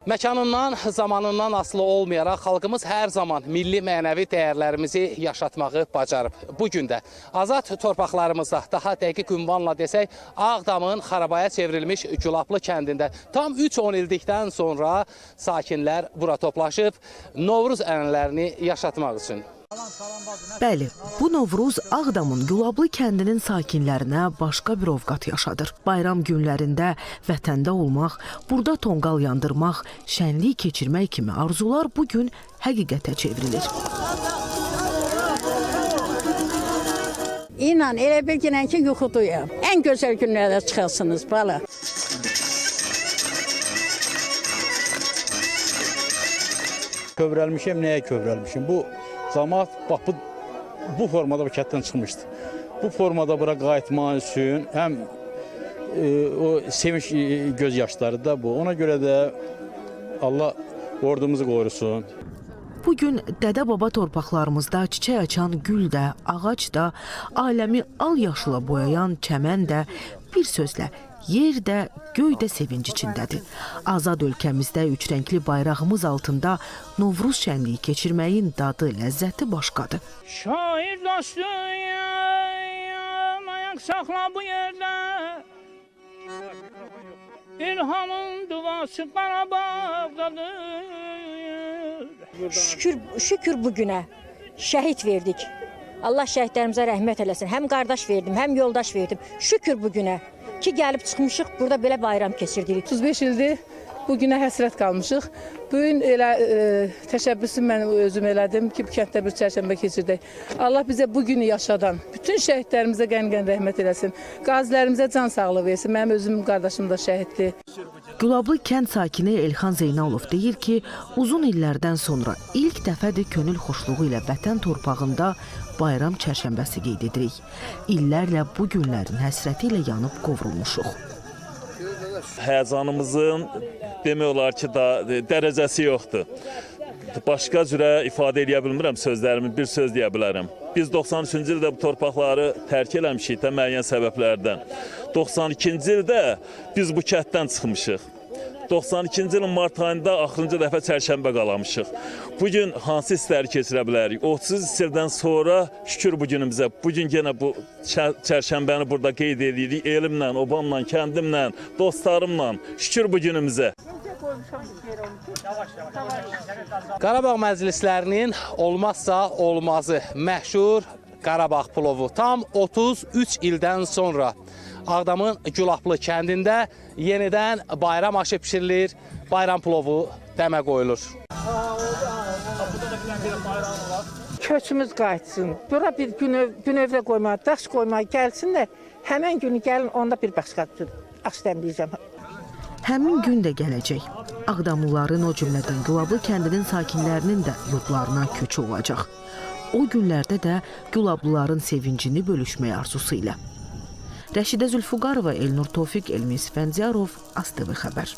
Məkanından, zamanından asılı olmayaraq xalqımız hər zaman milli mənəvi dəyərlərimizi yaşatmağı bacarıb. Bugün də azad torpaqlarımızda, daha dəqiq ünvanla desək, Ağdamın xarabaya çevrilmiş Gülablı kəndində tam 3-10 illikdən sonra sakinlər bura toplaşıb Novruz ənənələrini yaşatmaq üçün. Bəli, bu Novruz Ağdamın Gülablı kəndinin sakinlərinə başqa bir ovqat yaşadır. Bayram günlərində vətəndə olmaq, burada tonqal yandırmaq, şənlik keçirmək kimi arzular bugün həqiqətə çevrilir. İnan, elə bilginən ki, yuxuduyum. Ən gözəl günlərdə çıxasınız, bala. Kövrəlmişim, nəyə kövrəlmişim? Bu cəmaət bax bu formada bu kənddən çıxmışdı. Bu formada bura qayıtmaq üçün həm o sevinç göz yaşları da bu. Ona görə də Allah ordumuzu qorusun. Bugün dədə-baba torpaqlarımızda çiçək açan gül də, ağac da, aləmi al yaşla boyayan çəmən də, bir sözlə yer də, göy də sevinç içindədir. Azad ölkəmizdə üçrəngli bayrağımız altında Novruz şənliyi keçirməyin dadı, ləzzəti başqadır. Şair dostuyum, ayaq saxla bu yerdə. İlhamın duası Qarabağdadır. Şükür bugünə şəhid verdik. Allah şəhidlərimizə rəhmət eləsin. Həm qardaş verdim, həm yoldaş verdim. Şükür bugünə ki, gəlib çıxmışıq, burada belə bayram keçirdirik. 35 ildir bugünə həsrət qalmışıq. Bugün elə təşəbbüsü mən özüm elədim ki, bu kənddə bir çərşənbə keçirdik. Allah bizə bugünü yaşadan, bütün şəhidlərimizə qən-qən rəhmət eləsin. Qazilərimizə can sağlığı versin. Mənim özüm qardaşım da şəhiddir. Gülablı kənd sakini Elxan Zeynalov deyir ki, uzun illərdən sonra ilk dəfədir könül xoşluğu ilə vətən torpağında bayram çərşənbəsi qeyd edirik. İllərlə bu günlərin həsrəti ilə yanıb qovrulmuşuq. Həyəcanımızın demək olar ki, dərəcəsi yoxdur. Başqa cürə ifadə edə bilmirəm sözlərimi, bir söz deyə bilərəm. Biz 93-cü ildə bu torpaqları tərk eləmişik də müəyyən səbəblərdən. 92-ci ildə biz bu kənddən çıxmışıq. 92-ci ilin mart ayında axırıncı dəfə çərşənbə qalamışıq. Bugün hansı hissləri keçirə bilərik? 30 ildən sonra şükür bugünümüzə. Bugün yenə bu çərşənbəni burada qeyd edirik. Elimlə, obamla, kəndimlə, dostlarımla. Şükür bugünümüzə. Qarabağ məclislərinin olmazsa olmazı məşhur Qarabağ plovu tam 33 ildən sonra Ağdamın Gülablı kəndində yenidən bayram aşı bişirilir, bayram plovu dəmə qoyulur. Köçümüz qayıtsın. Bura bir günövrə qoymağa, daş qoymağa gəlsin də, həmən günü gəlin, onda bir başqa aş dəmləyəcəm. Həmin gün də gələcək. Ağdamlıların, o cümlədən Gülablı kəndinin sakinlərinin də yurdlarına köçü olacaq. O günlərdə də Gülablıların sevincini bölüşmək arzusu ilə. Rəşidə Zülfüqarova, Elnur Tofiq, Elmi İsfəndiyarov, ASTV xəbər.